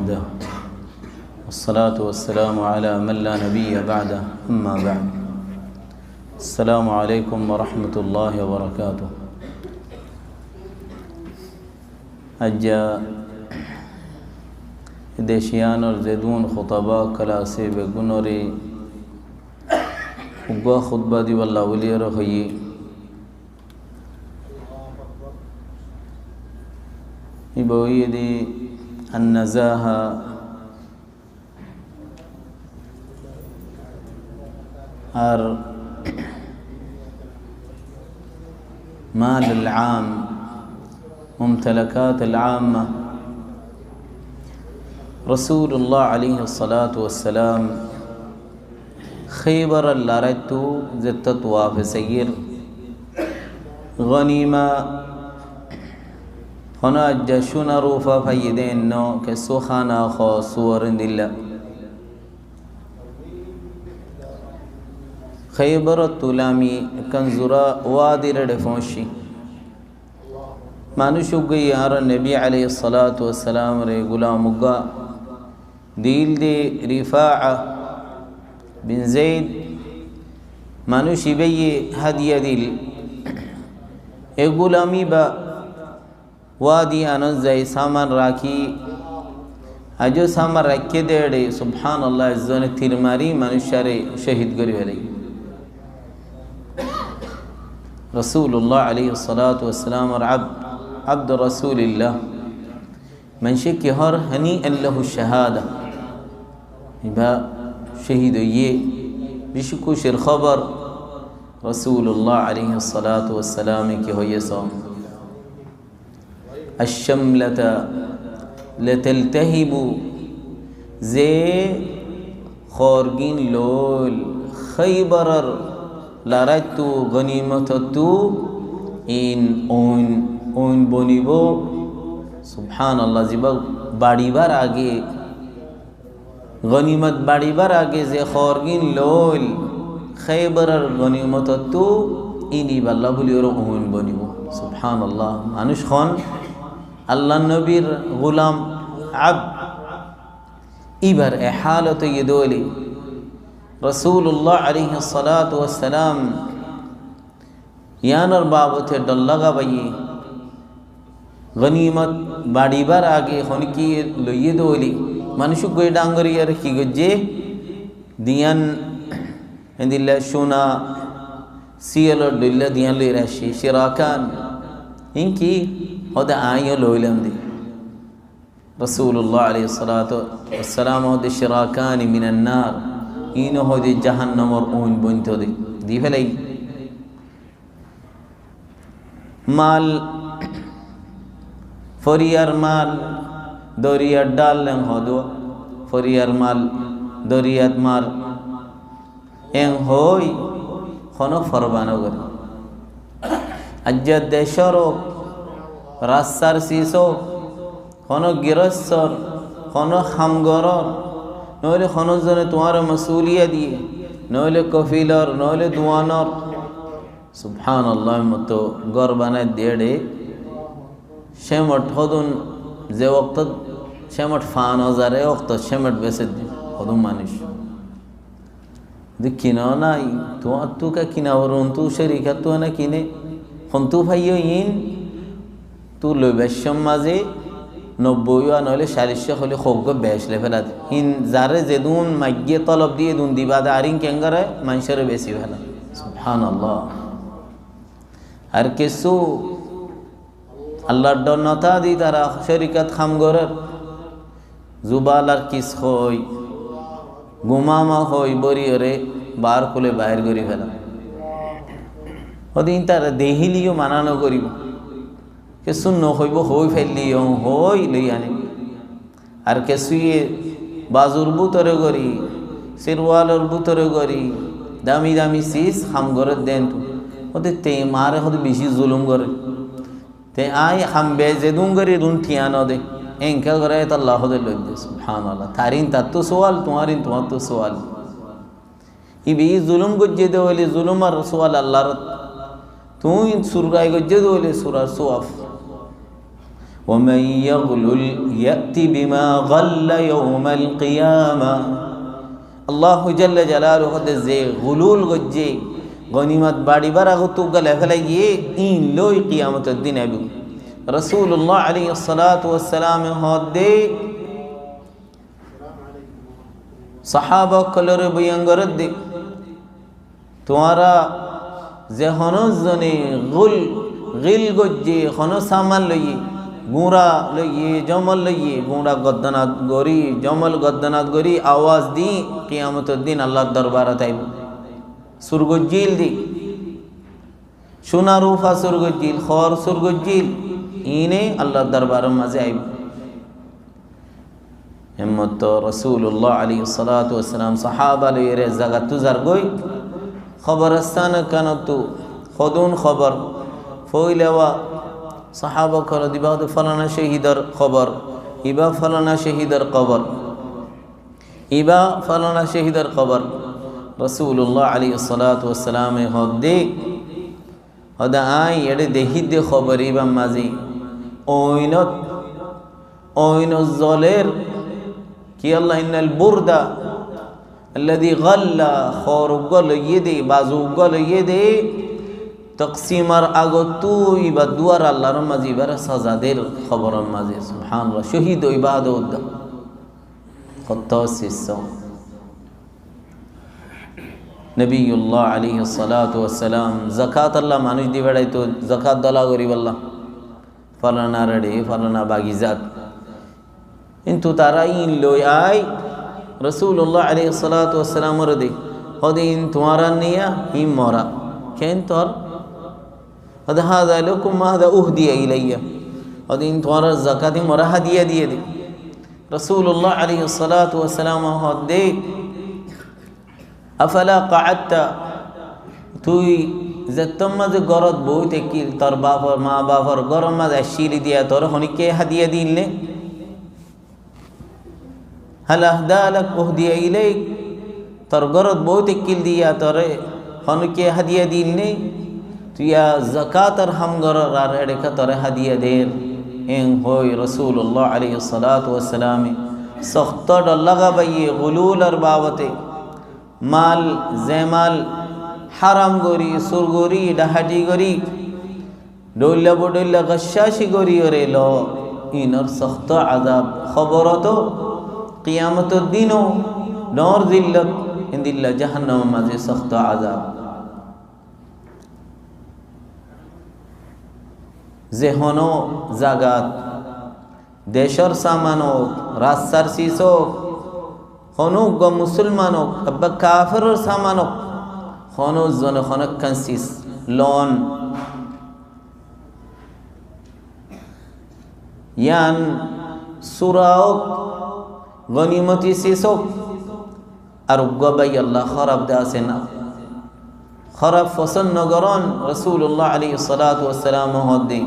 وحده والصلاة والسلام على من لا نبي بعده أما بعد السلام عليكم ورحمة الله وبركاته أجا देशियान और जैदून खुतबा कलासे बेगुनोरे उग्गा खुतबा दी वल्ला वलियर खई इबोयदी अन्नज़ाहा और माल العام मुमतलकात العامة रसूलुल्लाह अलैहिस्सलातु वस्सलाम खैबर अल्लारतु ज़त्तत वाफ़ सय्यर गनीमा खना जशुना रूफा फयदेन नो के सुखाना खो सुवरंदिल्ला खैबर तुलामी कंजुरा वादिर डेफोशी मानुषुग यार नबी अलैहिस्सलातु वस्सलाम रे गुलामुगा दिल दे रिफाआ बिन ज़ैद मानुषी बये हदिया दिल ए गुलामी बा वादी अनज़ाई सामान राखी अजो सामान रखे देड़े सुब्हान अल्लाह इज़्ज़ोने तिरमारी मनुष्यरे शहीद करी वाले रसूलुल्लाह अलैहिस्सलातु वस्सलाम और अब्द रसूलिल्लाह मंशे की हर हनी अल्लाह शहादा इबा शहीद ये बिशुकु शिर खबर रसूलुल्लाह अलैहिस्सलातु वस्सलाम की हो ये सो अशमलता लतल्तहिबु जे खौरगिन लोल खैबरर लारतु गनीमततु इन ओन बनिबो सुब्हान अल्लाह जिबा बाड़ीबार आगे गनीमत बाड़ीबार आगे जे खौरगिन लोल खैबरर गनीमततु इनी बल्ला बुलियोर ओन बनिबो सुब्हान अल्लाह मानुष खान अल्लाह नबीर गुलाम अब इबर ए हालत ये दोली रसूलुल्लाह अलैहिस्सलातु वस्सलाम यानर बाबते डल्लगा बई गनीमत बाड़ीबार आगे खनकी लोये दोली मनुष्य कोई डांगरियर की गज्जे दियन इंदिल्ला शुना सियल डुल्ला दियन ले रशी शिराकान इनकी होदा आयो लोइलम दी रसूलुल्लाह अलैहिस्सलातु वस्सलाम होदे शिराकान मिनन नार इन होदे जहन्नम और ऊन बुनतो दी भलाई माल फरियार माल दरिया डाल लें होदो फरियार माल दरियात मार एंग होई खनो फरबानो गरी अज्जत देशरो रास्तार सीसो खनो गिरस्सर खनो खामगरर नोले खनो जने तुम्हारा मसूलिया दिए नोले कफिलर नोले दुआनर सुब्हान अल्लाह मतो गर बनाए देड़े शेमट होदुन जे वक्त शेमट फान हजारे वक्त शेमट बेसे होदुन मानिश दिखिना नाई तू का किना वरुन तू शरीका तू ना किने खन तू भाइयो इन तू लो बेशम माजे नब्बोया नोले शालिशे खले खोग बेश ले फला इन जारे जेदून मग्गे तलब दिए दून दिबाद आरिन केंगर है मंशर बेसी फला सुब्हान अल्लाह हर किसु अल्लाह डनता दी तारा शरीकत खामगरर जुबालर किस खोई गुमामा खोई बोरी अरे बार खुले बाहर गरी फेला ओदिन तारा देहिलियो मानानो करिब के सुन्नो खोइबो होई फेलियो होई लइयाने আর কে শুয়ে বাজুর বুতরে গরি সিরওয়ালের বুতরে গরি দামি দামি সিস হাম গরে দেন ওতে তে মারে হতে বেশি জুলুম করে তে আই হাম বেজে দুঙ্গরি দুন ঠিয়ানো দে এনকা করে তো আল্লাহ হতে লইছে সুবহানাল্লাহ তারিন তাতো সওয়াল তোমারিন তোমার তো সওয়াল ইবি জুলুম গজ্জে দে হইলে জুলুম আর সওয়াল আল্লাহর তুই সুরগায় গজ্জে দে হইলে সুরার সওয়াব ومن يغلل يأتي بما غل يوم القيامة الله جل جلاله যে গুলুল গজ্জে গনিমত বাড়ি বাড়া গতু গলে ফেলাইয়ে ইন লই কিয়ামতের দিন আবু রাসূলুল্লাহ আলাইহিস সালাতু ওয়াস সালাম হদে সাহাবা কলরে বয়ঙ্গর দে তোমারা যে হনজনে গিল গজ্জে হন সামান লইয়ে গুঁড়া লইয়ে জমল লইয়ে গুঁড়া গদ্দনাথ গরি জমল গদ্দনাথ গরি আওয়াজ দি কিয়ামতের দিন আল্লাহর দরবারে আইব সুরগজ্জিল দি সোনা রূপা সুরগজ্জিল খর সুরগজ্জিল ইনে আল্লাহর দরবারের মাঝে আইব হিম্মত রাসূলুল্লাহ আলাইহিস সালাতু ওয়াস সালাম সাহাবা লইরে জায়গা তুজার গই খবরস্থান কানতু খদুন খবর ফইলেওয়া সাহাবা কর দিবা ফলানা শহীদর খবর ইবা ফলানা শহীদর কবর ইবা ফলানা শহীদর খবর রাসূলুল্লাহ আলাইহিস সালাতু ওয়াস সালাম হদে হদা আই এডে দেহিদে খবর ইবা মাঝি ওইনত জলের কি আল্লাহ ইন্নাল বুরদা الذي غلى خورغل يدي بازوغل يدي তকসিমার আগতু ইবা দুয়ার আল্লাহর মাঝে এবার সাজাদের খবরের মাঝে সুবহানাল্লাহ শহীদ ইবাদত কত শিষ্য নবিউল্লাহ আলাইহিস সালাতু ওয়াস সালাম যাকাত আল্লাহ মানুষ দি বেড়াইতো যাকাত দলা করি বললাম ফলানা রেডে ফলানা বাগিজাত কিন্তু তারা ইন লই আই রাসূলুল্লাহ আলাইহিস সালাতু ওয়াস সালাম রদে হদিন তোমারা নিয়া হি মরা কেন তোর هذا لكم هذا أهدي إلي هذين توار الزكاة مرا هدية دي رسول الله عليه الصلاة والسلام هدي أفلا قعدت توي زتم ز غرض بوت كيل تر بافر ما بافر غرم ز الشيل دي تور هني كي هدية دي لي هل أهدى لك أهدي إليك تر غرض بوت كيل دي تور هني كي هدية دي لي তুইয়া যাকাতের হামগর আর এডেকা তরে হাদিয়া দের এন হই রাসূলুল্লাহ আলাইহিস সালাতু ওয়াস সালাম সখত লাগা বাইয়ে গুলুলার বাবতে মাল জামাল হারাম গরি সুর গরি ডাহাটি গরি দৌলা বডলা গশাশি গরি ওরে ল ইনর সখত আযাব খবরত কিয়ামতের দিনও নর জিল্লাত ইনদিল্লা জাহান্নাম মাঝে সখত আযাব যে হনো জাগাত দেশর সামানক রাস্তার শিশক হনুক গ মুসলমানক আব্বা কাফের সামানক হনো জন হনক কানসিস লন ইয়ান সুরাওক গনিমতি শিশক আর গবাই আল্লাহ খারাপ দাসে না خراب فصل نگران رسول الله عليه الصلاة والسلام هدي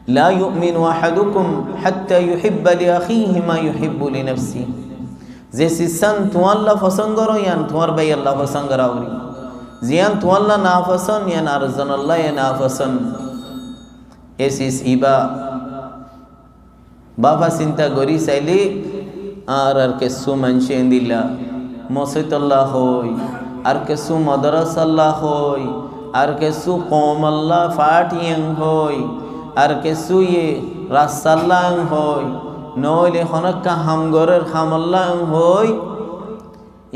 لا يؤمن أحدكم حتى يحب لأخيه ما يحب لنفسه زي سن توالله فسنگرو يان توار بي الله فسنگراوري زيان توالله نافسن يان أرزن الله ينافسن এসিস ইবা বাবা চিন্তা করি চাইলে আর কিছু মানুষ দিলা মসজিদ আল্লাহ হই আর কিছু মাদ্রাসা আল্লাহ হই আর কিছু কম আল্লাহ ফাটিয়াং হই আর কিছু রাস্তা আল্লাহ হই নইলে হনকা হামগরের হামল্লাহ হই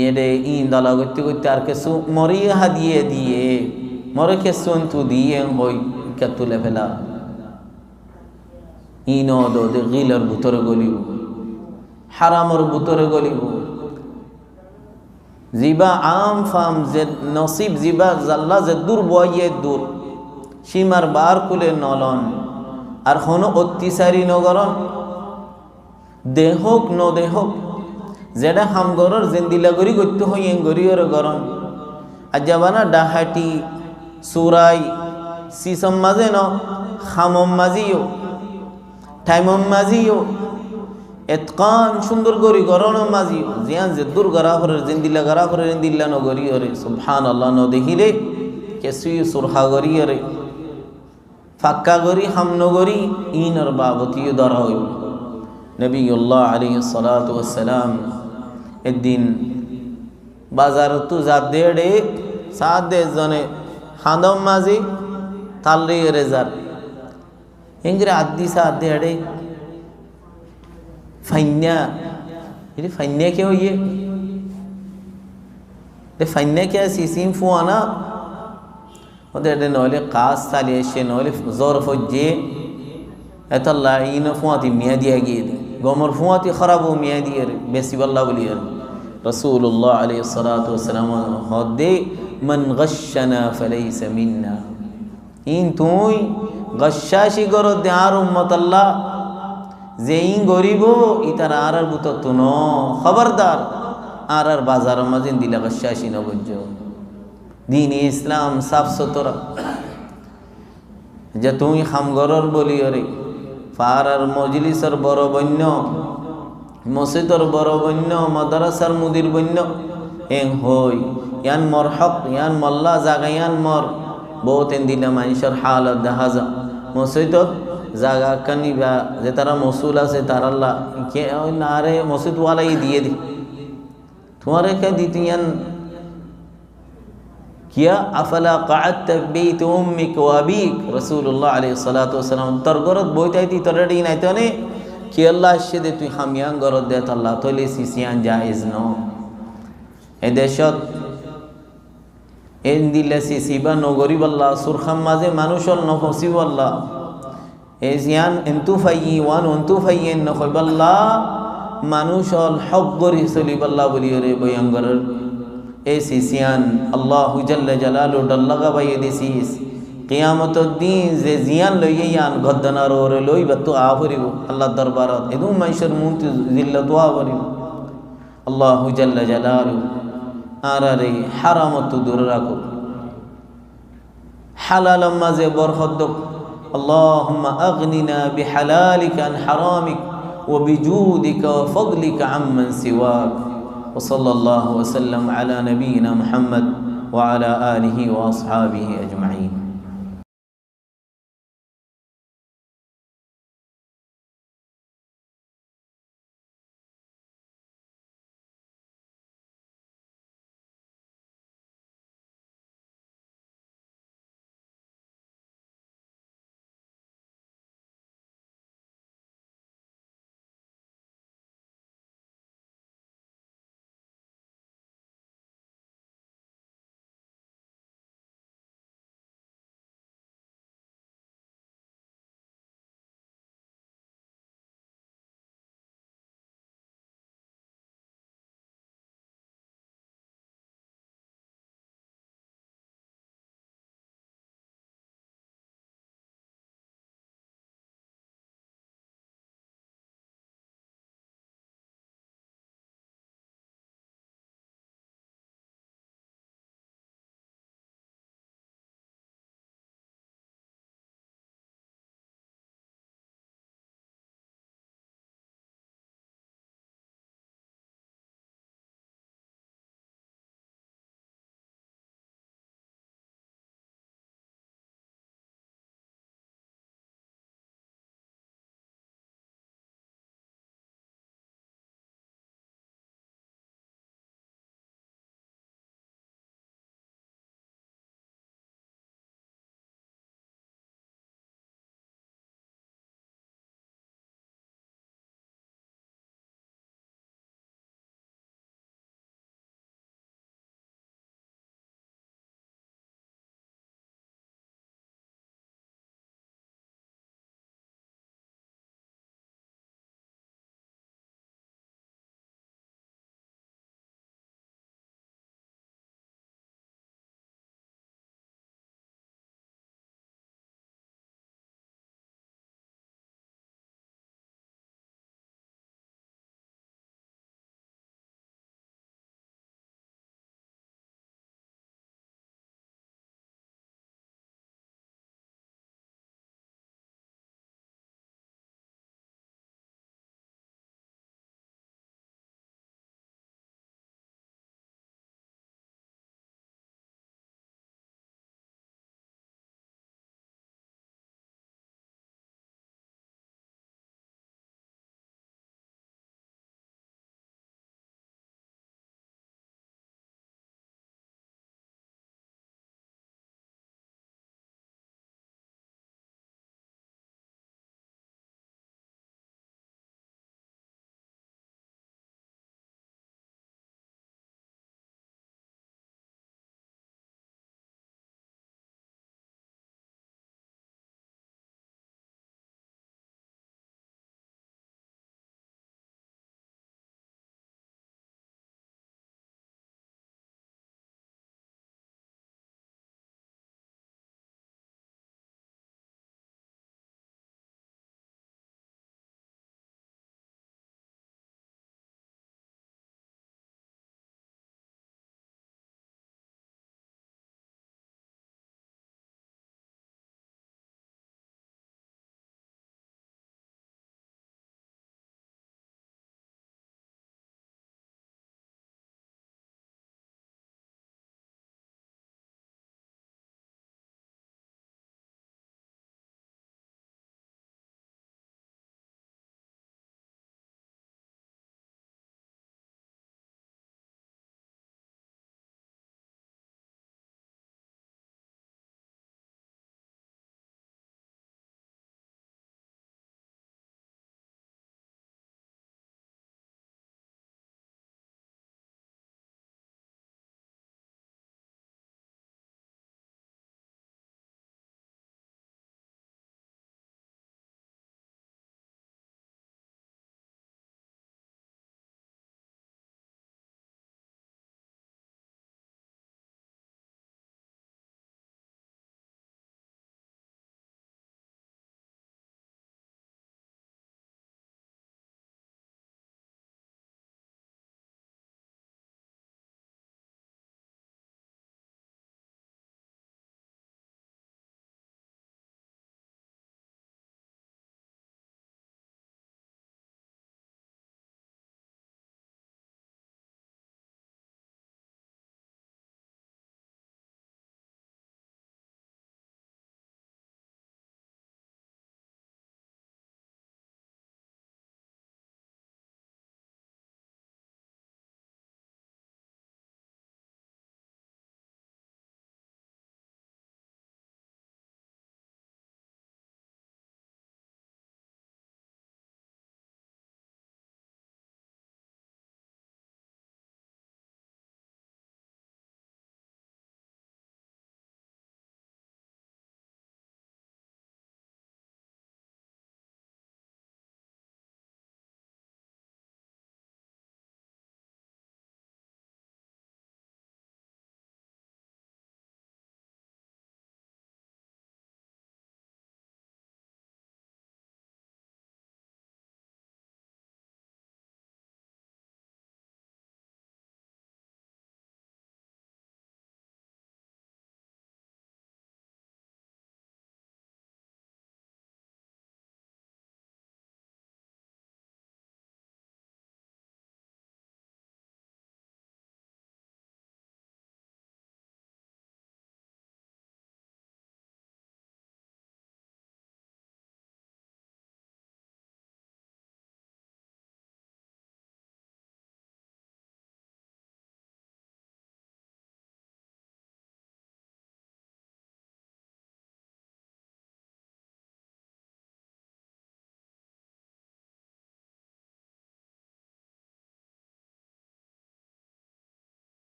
এডে ইন দলা করতে করতে আর কিছু মরিয়া হাদিয়ে দিয়ে মরে কিছু তু দিয়ে হই তুলে ফেলা ইনো দে গিলার ভিতরে গলিব হারামর ভিতরে গলিব জিবা আম ফাম যে নসিব জিবা জাল্লা যে দূর বয়ে দূর সীমার বার কুলে নলন আর হনো অত্যাচারী নগরন দেহক ন দেহক যেটা হামগরর জেন্দিলা গরি গত্য হইয়েন গরিয়র গরন আজাবানা ডাহাটি সুরাই সিসম মাঝে ন খামম মাঝিও টাইমম মাঝিও এতকান সুন্দর গরি গরণ মাঝিও জিয়ান যে দূর গরাফরের জিন্দিলা গরাফরের জিন্দিলা ন গরিয়রে সুবহানাল্লাহ ন দেখিলে কেসুই সুরহা গরিয়রে ফাক্কা গরি হামনগরি ইনর বাবতীয় ধরা হইল। নবিউল্লাহ আলাইহিস সালাতু ওয়াস সালাম একদিন বাজার তু যাদেড়ে সাদে জনে হাঁদম মাঝি তাল্লি রেজার হেঙ্গরে আদি সাদেড়ে ফাইন্যা ये फाइन्या क्या हो ये फाइन्या क्या सीसीम फुआना ওদের নইলে কাজ চালিয়ে এসে নইলে জ্বর ফজ্জে এত লাইন ফুয়াতি মিয়া দিয়া গিয়ে গমর ফুয়াতি খারাপ মিয়া দিয়ে বেশি বল্লা বলি রাসূলুল্লাহ আলাইহিস সালাতু ওয়াস সালাম হদে মান গাশশানা ফালাইসা মিন্না ইন তুই গাশশাশি গরো দে আর উম্মত আল্লাহ যেই গরিব ইতার আর বুত তুন খবরদার আর বাজার মাঝে দিলা গাশশাশি নবজ্জ দিন ইসলাম সাফ সুতরা যে তুমি খামগরর বলি রে ফারার মজলিসর বড় বন্য মসজিদর বড় বন্য মাদ্রাসার মুদির বন্য এং হই ইয়ান মর হক ইয়ান মল্লা জাগা ইয়ান মর বহুতেন দিলা মানুষের হালত দেখা যা মসজিদত জাগা কানিবা যে তারা মসুল আছে তার আল্লাহ কে না রে মসজিদ ওয়ালাই দিয়ে দি তোমারে কে দিতে ইয়ান किया अफला क़अदत बीत उम्मिक व अबीक रसूलुल्लाह अलैहि सलातु वसलाम तर गरत बोइताइती तरडी नाइतने कि अल्लाह शदे तु हामियान गरत देत अल्लाह तोले सिसियान जायज नो ए देशत एन दिले सिसिबा नगरी बल्ला सुरखाम माजे मानुषल नफसी बल्ला एजियान एंतु फायी वान एंतु फायेन नखय बल्ला मानुषल हक गरी सली बल्ला बलियो रे बयंगर एसिसियान अल्लाह जल्ल जलालु डल्लगा बाये दिसिस क़ियामत दिन जे जियान लइये यान गद्दनार और लई बत्तु आफरिबो अल्लाह दरबारत एदु मैशर मुंति जिल्लत आफरिबो अल्लाह जल्ल जलालु आरारे हरामत दूर राखो हलाल मजे बरखत अल्लाहुम्मा अगनिना बिहलालिका अन हरामिक व बिजूदिका व फضलिका अम्मन सिवाक وصلى الله وسلم على نبينا محمد وعلى آله وأصحابه أجمعين